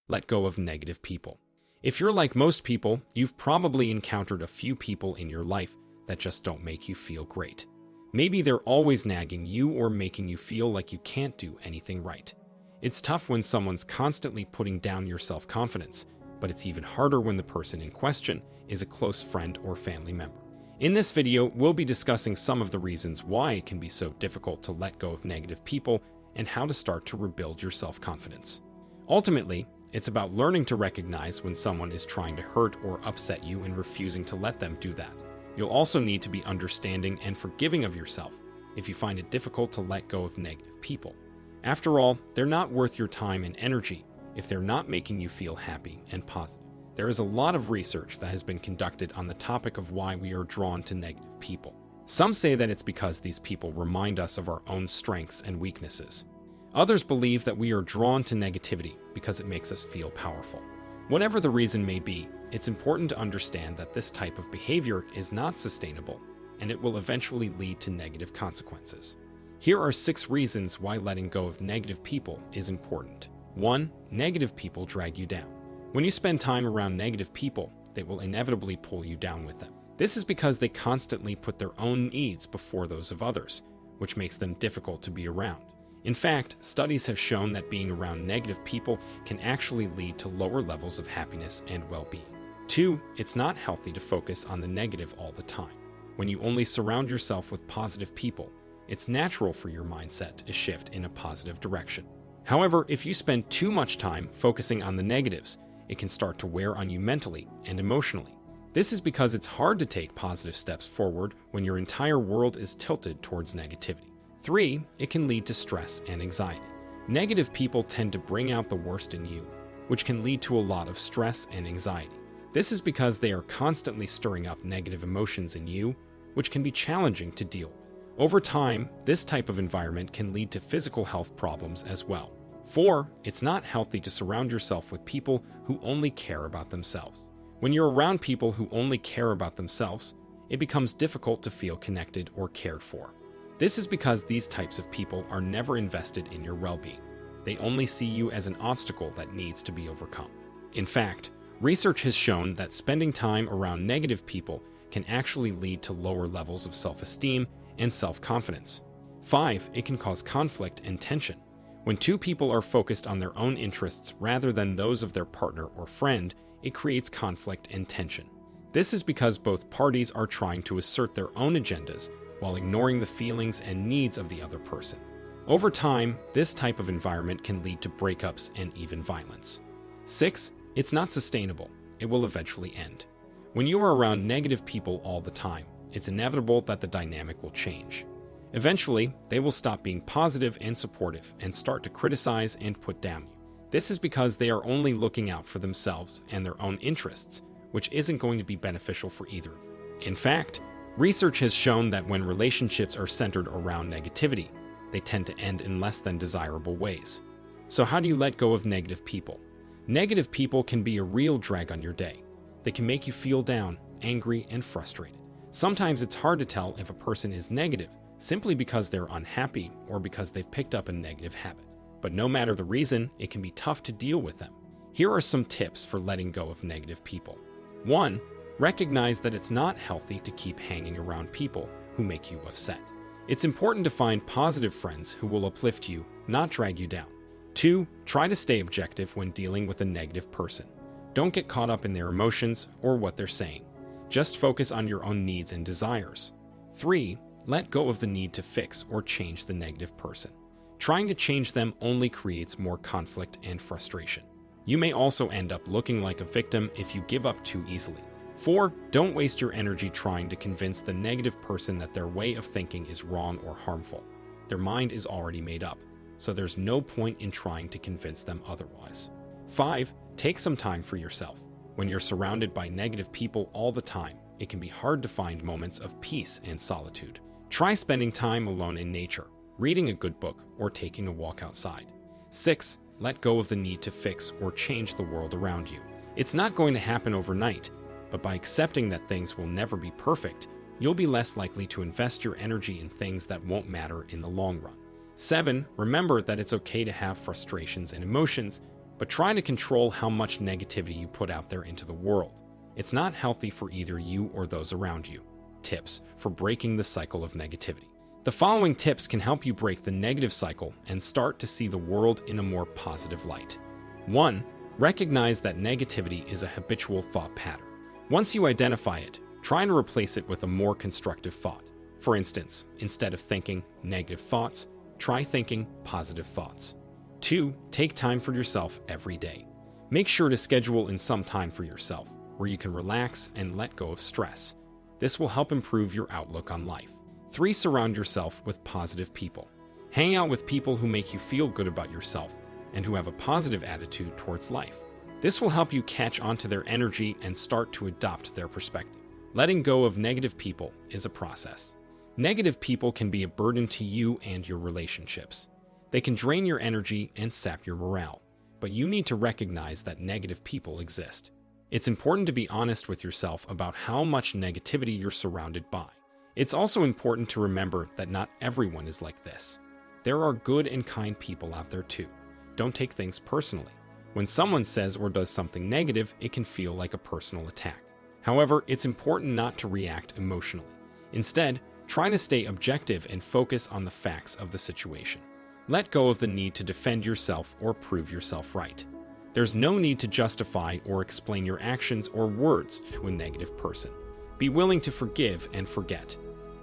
Let go of negative people. If you're like most people, you've probably encountered a few people in your life that just don't make you feel great. Maybe they're always nagging you or making you feel like you can't do anything right. It's tough when someone's constantly putting down your self-confidence, but it's even harder when the person in question is a close friend or family member. In this video, we'll be discussing some of the reasons why it can be so difficult to let go of negative people and how to start to rebuild your self-confidence. Ultimately, it's about learning to recognize when someone is trying to hurt or upset you and refusing to let them do that. You'll also need to be understanding and forgiving of yourself if you find it difficult to let go of negative people. After all, they're not worth your time and energy if they're not making you feel happy and positive. There is a lot of research that has been conducted on the topic of why we are drawn to negative people. Some say that it's because these people remind us of our own strengths and weaknesses. Others believe that we are drawn to negativity because it makes us feel powerful. Whatever the reason may be, it's important to understand that this type of behavior is not sustainable, and it will eventually lead to negative consequences. Here are 6 reasons why letting go of negative people is important. 1. Negative people drag you down. When you spend time around negative people, they will inevitably pull you down with them. This is because they constantly put their own needs before those of others, which makes them difficult to be around. In fact, studies have shown that being around negative people can actually lead to lower levels of happiness and well-being. 2. It's not healthy to focus on the negative all the time. When you only surround yourself with positive people, it's natural for your mindset to shift in a positive direction. However, if you spend too much time focusing on the negatives, it can start to wear on you mentally and emotionally. This is because it's hard to take positive steps forward when your entire world is tilted towards negativity. 3. It can lead to stress and anxiety. Negative people tend to bring out the worst in you, which can lead to a lot of stress and anxiety. This is because they are constantly stirring up negative emotions in you, which can be challenging to deal with. Over time, this type of environment can lead to physical health problems as well. 4. It's not healthy to surround yourself with people who only care about themselves. When you're around people who only care about themselves, it becomes difficult to feel connected or cared for. This is because these types of people are never invested in your well-being. They only see you as an obstacle that needs to be overcome. In fact, research has shown that spending time around negative people can actually lead to lower levels of self-esteem and self-confidence. 5. It can cause conflict and tension. When two people are focused on their own interests rather than those of their partner or friend, it creates conflict and tension. This is because both parties are trying to assert their own agendas while ignoring the feelings and needs of the other person. Over time, this type of environment can lead to breakups and even violence. 6. It's not sustainable. It will eventually end. When you are around negative people all the time, it's inevitable that the dynamic will change. Eventually, they will stop being positive and supportive and start to criticize and put down you. This is because they are only looking out for themselves and their own interests, which isn't going to be beneficial for either. In fact, research has shown that when relationships are centered around negativity, they tend to end in less than desirable ways. So how do you let go of negative people? Negative people can be a real drag on your day. They can make you feel down, angry, and frustrated. Sometimes it's hard to tell if a person is negative simply because they're unhappy or because they've picked up a negative habit. But no matter the reason, it can be tough to deal with them. Here are some tips for letting go of negative people. 1. Recognize that it's not healthy to keep hanging around people who make you upset. It's important to find positive friends who will uplift you, not drag you down. 2. Try to stay objective when dealing with a negative person. Don't get caught up in their emotions or what they're saying. Just focus on your own needs and desires. 3. Let go of the need to fix or change the negative person. Trying to change them only creates more conflict and frustration. You may also end up looking like a victim if you give up too easily. 4. Don't waste your energy trying to convince the negative person that their way of thinking is wrong or harmful. Their mind is already made up, so there's no point in trying to convince them otherwise. 5. Take some time for yourself. When you're surrounded by negative people all the time, it can be hard to find moments of peace and solitude. Try spending time alone in nature, reading a good book, or taking a walk outside. 6. Let go of the need to fix or change the world around you. It's not going to happen overnight, but by accepting that things will never be perfect, you'll be less likely to invest your energy in things that won't matter in the long run. 7. Remember that it's okay to have frustrations and emotions, but try to control how much negativity you put out there into the world. It's not healthy for either you or those around you. Tips for breaking the cycle of negativity. The following tips can help you break the negative cycle and start to see the world in a more positive light. 1. Recognize that negativity is a habitual thought pattern. Once you identify it, try to replace it with a more constructive thought. For instance, instead of thinking negative thoughts, try thinking positive thoughts. 2. Take time for yourself every day. Make sure to schedule in some time for yourself, where you can relax and let go of stress. This will help improve your outlook on life. 3. Surround yourself with positive people. Hang out with people who make you feel good about yourself and who have a positive attitude towards life. This will help you catch on to their energy and start to adopt their perspective. Letting go of negative people is a process. Negative people can be a burden to you and your relationships. They can drain your energy and sap your morale, but you need to recognize that negative people exist. It's important to be honest with yourself about how much negativity you're surrounded by. It's also important to remember that not everyone is like this. There are good and kind people out there too. Don't take things personally. When someone says or does something negative, it can feel like a personal attack. However, it's important not to react emotionally. Instead, try to stay objective and focus on the facts of the situation. Let go of the need to defend yourself or prove yourself right. There's no need to justify or explain your actions or words to a negative person. Be willing to forgive and forget.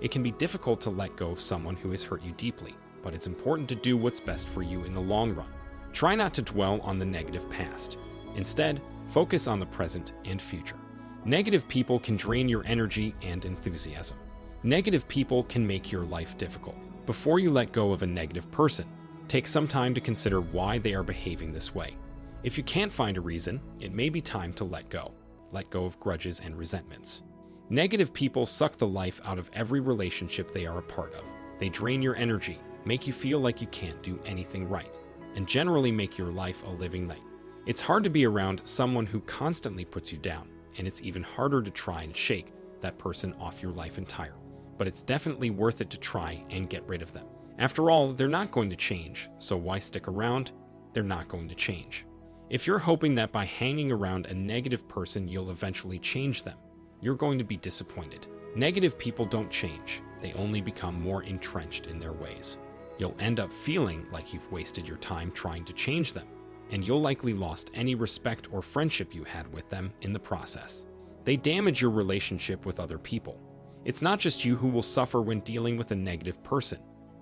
It can be difficult to let go of someone who has hurt you deeply, but it's important to do what's best for you in the long run. Try not to dwell on the negative past. Instead, focus on the present and future. Negative people can drain your energy and enthusiasm. Negative people can make your life difficult. Before you let go of a negative person, take some time to consider why they are behaving this way. If you can't find a reason, it may be time to let go. Let go of grudges and resentments. Negative people suck the life out of every relationship they are a part of. They drain your energy, make you feel like you can't do anything right, and generally make your life a living night. It's hard to be around someone who constantly puts you down, and it's even harder to try and shake that person off your life entirely. But it's definitely worth it to try and get rid of them. After all, they're not going to change, so why stick around? They're not going to change. If you're hoping that by hanging around a negative person you'll eventually change them, you're going to be disappointed. Negative people don't change. They only become more entrenched in their ways. You'll end up feeling like you've wasted your time trying to change them, and you'll likely lost any respect or friendship you had with them in the process. They damage your relationship with other people. It's not just you who will suffer when dealing with a negative person.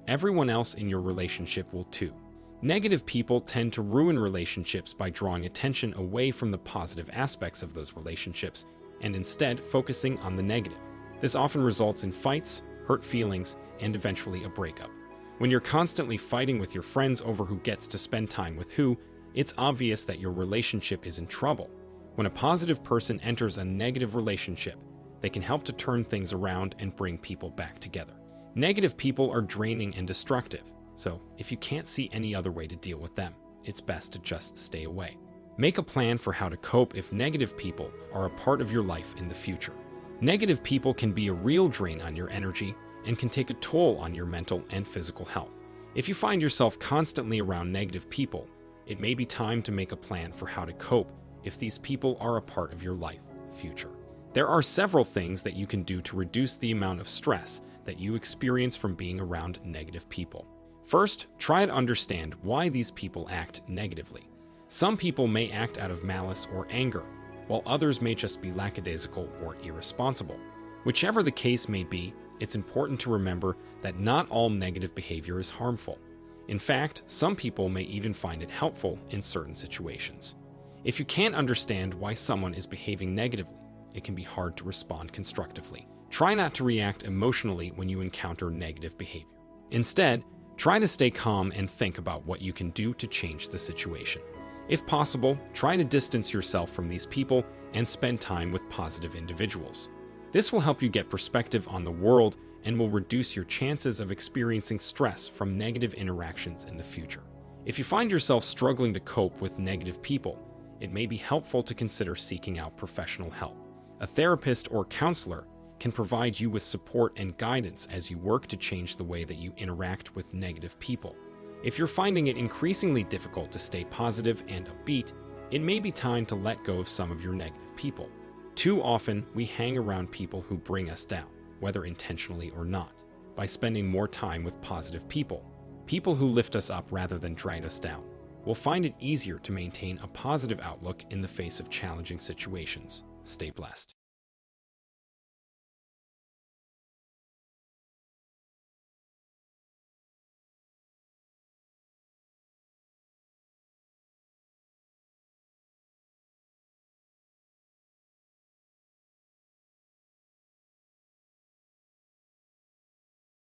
Everyone else in your relationship will too. Negative people tend to ruin relationships by drawing attention away from the positive aspects of those relationships and instead focusing on the negative. This often results in fights, hurt feelings, and eventually a breakup. When you're constantly fighting with your friends over who gets to spend time with who, it's obvious that your relationship is in trouble. When a positive person enters a negative relationship, they can help to turn things around and bring people back together. Negative people are draining and destructive, so if you can't see any other way to deal with them, it's best to just stay away. Make a plan for how to cope if negative people are a part of your life in the future. Negative people can be a real drain on your energy and can take a toll on your mental and physical health. If you find yourself constantly around negative people, it may be time to make a plan for how to cope if these people are a part of your life future. There are several things that you can do to reduce the amount of stress that you experience from being around negative people. First, try to understand why these people act negatively. Some people may act out of malice or anger, while others may just be lackadaisical or irresponsible. Whichever the case may be, it's important to remember that not all negative behavior is harmful. In fact, some people may even find it helpful in certain situations. If you can't understand why someone is behaving negatively, it can be hard to respond constructively. Try not to react emotionally when you encounter negative behavior. Instead, try to stay calm and think about what you can do to change the situation. If possible, try to distance yourself from these people and spend time with positive individuals. This will help you get perspective on the world and will reduce your chances of experiencing stress from negative interactions in the future. If you find yourself struggling to cope with negative people, it may be helpful to consider seeking out professional help. A therapist or counselor can provide you with support and guidance as you work to change the way that you interact with negative people. If you're finding it increasingly difficult to stay positive and upbeat, it may be time to let go of some of your negative people. Too often, we hang around people who bring us down, whether intentionally or not. By spending more time with positive people, people who lift us up rather than drag us down, we'll find it easier to maintain a positive outlook in the face of challenging situations. Stay blessed.